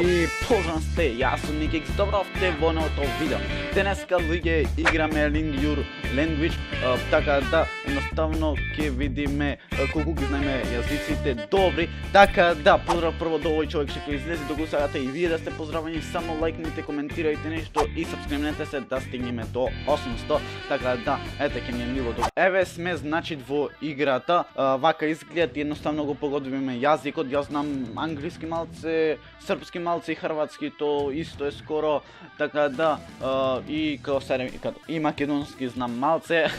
И pozdrav ste, ja sam Nikix, dobro сте во новото видео. Денеска луѓе играме Learn Your Language, така да едноставно ќе видиме колку ги знаеме јазиците добри. Така да, поздрав прво до овој човек што излезе до гусагата и вие да сте поздравени, само лајкнете, коментирајте нешто и сабскрибнете се да стигнеме до 800. Така да, ете ќе ми е мило. Еве сме значи во играта. Вака изглед едноставно го погодивме јазикот. Јас знам англиски малце, српски малце и хрватски, то исто е скоро, така да, и и македонски знам малце.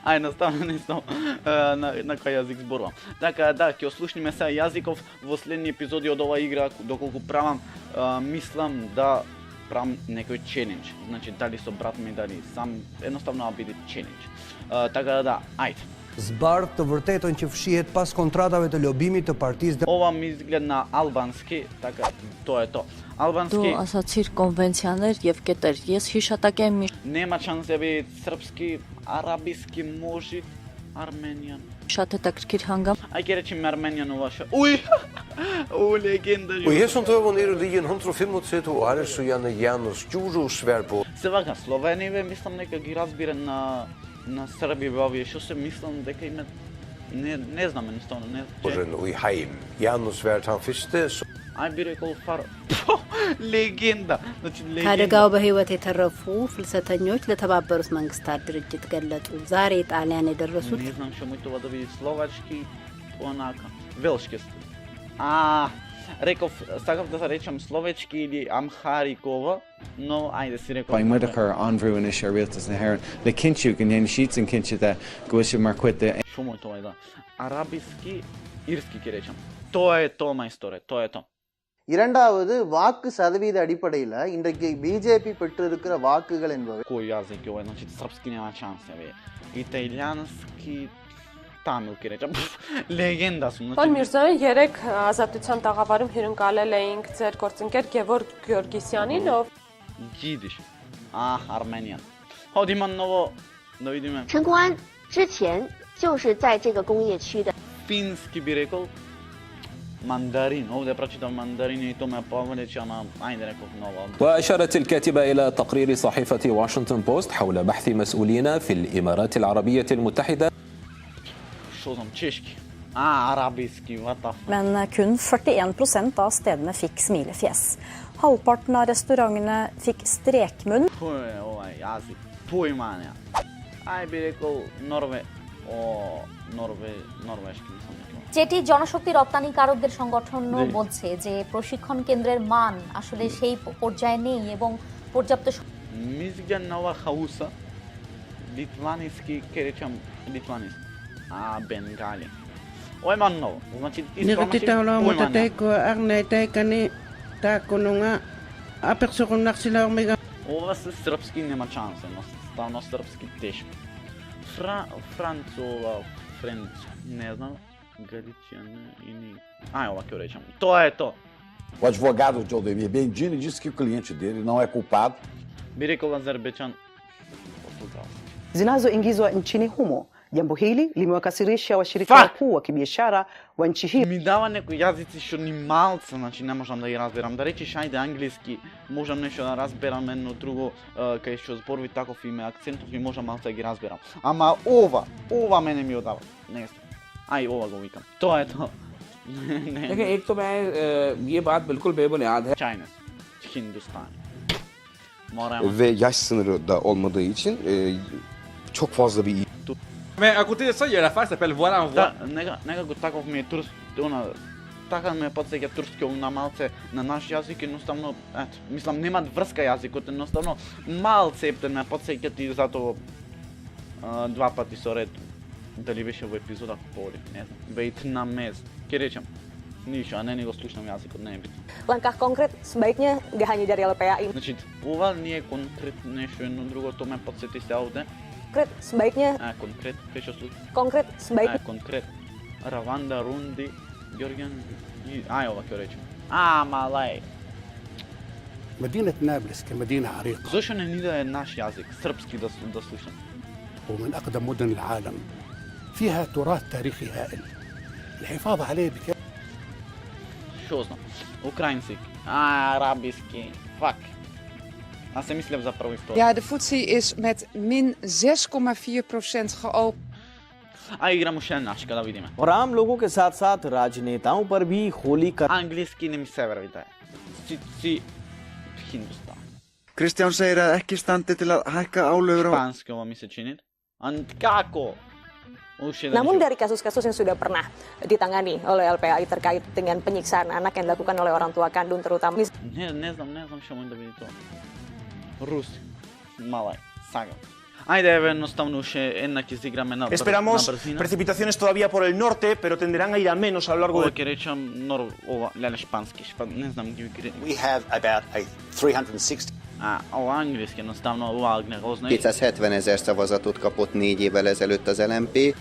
А едноставно не знам на кој јазик зборувам. Така да, ќе ослушниме сега јазиков во следни епизоди од оваа игра, доколку правам, мислам да правам некој челендж. Значи, дали со брат ми, дали сам, едноставно биде челендж. Така да, ајде. Zbardh të vërtetën që fshihet pas kontratave të lobimit të Partisë Ова ми изглед на албански, така, тоа е тоа. Албански. Դու ասացիր կոնվենցիաներ եւ կետեր։ Ես հիշատակ եմ Нема шанс да биде српски, арабиски, може, арменијан. շատ հետաքրքիր հանգամ։ Ај ќе речем арменијан ова. Уј! O legenda. Och här som tar ner och ligger 125 år så gärna Janus Juro svär på. Се вака, Словенија мислам нека ги разбира на Србија во овие што се мислам дека има не знам едноставно не. Och i heim. Janus svär han förste så Ај би рекол фар ሌጌንዳ значи ከአደጋው በህይወት የተረፉ ፍልሰተኞች ለተባበሩት መንግስታት ድርጅት ገለጹ። ዛሬ ጣሊያን የደረሱት не знам што му тоа да биде словачки онака велшки. Реков, сакав да се речам словечки или амхарикова, но ајде си реков. Bain muidir anhrú in is réaltas na hhéireann le cinsiú go ndéana siad an cinse de goise mar cuite. Што му тоа е да? Арабиски, ирски ќе речам. Тоа е тоа мајсторе, тоа е тоа. இரண்டாவது வாக்கு சதவீத அடிப்படையில் இன்றைக்கு பிஜேபி பெற்றிருக்கிற வாக்குகள் என்பவை Кој јазик е ова? Значи српски нема шанс, еве. Италијански Тамил ќе речам. Լեգենդա սում։ Պարոն Միրզոյան, երեք ազատության տաղավարում հյուրընկալել էինք ձեր գործընկեր Գևորգ Գյորգիսյանին, ով Գիդիշ։ Արմենիան։ Հոդիման նովո նոյդիմը։ 陈公安之前就是在这个工业区的。 Фински би рекол мандарин. Овде прочитам мандарин и тоа ме повлече, ама ајде реков ново. وأشارت الكاتبة إلى تقرير صحيفة واشنطن بوست حول بحث مسؤولين في الإمارات العربية المتحدة. Што знам, чешки. Арабиски, what the fuck. Men kun 41% av stedene fikk smilefjes. Halvparten av restaurantene fikk strekmunn. Ова е јазик. Поимања. Ај би рекол норвешки мислам дека। যেটি জনশক্তি রপ্তানিকারকদের সংগঠন বলছে যে প্রশিক্ষণ কেন্দ্রের মান আসলে সেই পর্যায়ে নেই এবং পর্যাপ্ত Мизга нова хауса. Литваниски, ке речам литваниски. Бенгали. Ой манно, значи Никотитаула мотатеко арнетекани таконунга аперсорунарсилаормига. Ова се српски нема шанса, но ставно српски тешко. Францова, Френч, не знам, Галицијан или ова ќе речам. Тоа е тоа. O advogado de Aldemir Bendini disse que o cliente dele não é culpado. Би рекол Азербејчан. zinazoingizwa nchini humo. Jambo hili limewakasirisha washirika wakuu wa kibiashara wa nchi hii. Ми дава некои јазици што ни малце, значи не можам да ги разберам. Да речиш ајде англиски, можам нешто да разберам, едно друго кај што зборови таков име акцентов и можам малце да ги разберам. Ама ова мене ми одава. Не знам. Ај ова го викам. Тоа е тоа. देखिए एक तो मैं ये बात बिल्कुल बेबुनियाद है Chinese, Hindustan. ve yaş sınırı da olmadığı için çok fazla bir Mais à côté de ça, il y a l'affaire qui s'appelle Voilà en voix. Нека го таков ми е турски, така ме потсеќа турски на малце на наш јазик, едноставно, мислам немаат врска јазикот, едноставно малце ме потсеќа и затоа два пати со ред. Дали беше во епизода поводи, не знам. Vietnamese, ќе речам. Ништо, а не го слушнам јазикот, не е битно. Langkah konkret sebaiknya gak hanya dari LPAI. Значи, ова не е конкрет нешто, едно друго, тоа ме потсети се овде. Konkret sebaiknya. Конкрет, кај што слушам. Konkret sebaiknya. Конкрет. Раванда, Рунди, Ѓорѓан, ова ќе речем. Малај. مدينة نابلس كمدينة عريقة. Зошто не ни да е наш јазик, српски да слушам? ومن أقدم مدن العالم. فيها تراث تاريخي هائل. الحفاظ عليه Шозно. Украински. Арабийски. Fuck. Аз се мисля за първо и второ. Ja, de FTSE is met min 6,4% geopend. игра му ще е нашка, да видим. और आम लोगों के साथ साथ राजनेताओं पर भी होली का Английски не ми се вървите. Си Hindustan. Kristján segir að ekki standi til að hækka álögur á... Spanski ovo mi se čini. Kako? Namun dari kasus-kasus yang sudah pernah ditangani oleh LPAI terkait dengan penyiksaan anak yang dilakukan oleh orang tua kandung terutama. Не знам ще може да види това. Руси. Малай. Сагам. Айде, jednostavno ще еднак изиграме на Esperamos бързина. precipitaciones todavía por el norte, pero tenderán a ir a menos a lo largo Ова de... ќе речам ова леле шпански. Не знам ги викри. We have about a 360. Ова английски jednostavno ова гневозно. 270 000 szavazatot kapott 4 évvel ezelőtt az LMP.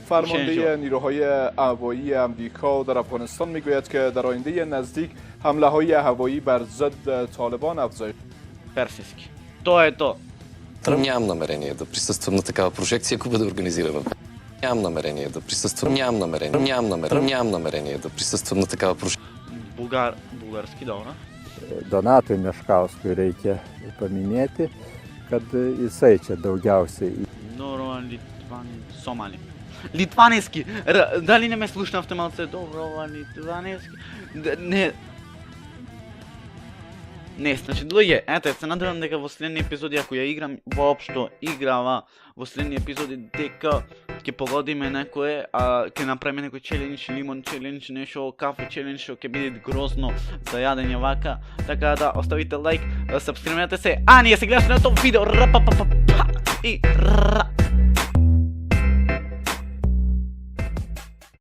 فرمانده نیروهای هوایی امریکا در افغانستان میگوید که در آینده نزدیک حمله‌های هوایی بر ضد طالبان افزایش. Персиски. То е то. Нямам намерение да присъствам на такава прожекция, ако бъде организирана. Нямам намерение да присъствам. Нямам намерение да присъствам на такава прожекция. Bulgarski, dobra. Donatui Meškauskui reikia paminėti, kad jisai čia daugiausiai. Добро, Литвани, Сомали. Литванески! Дали не ме слушнавте малце? Добро, Литванески. Не, значи, луѓе, ете, се надевам дека во следни епизоди, ако ја играм воопшто играва, во следни епизоди дека ќе погодиме некое, ќе направиме некој челендж, лимон челендж, нешто, кафе челендж, што ќе биде грозно за јадење вака. Така да, оставите лайк, сабскрибнете се, ние се гледаме на тоа видео, и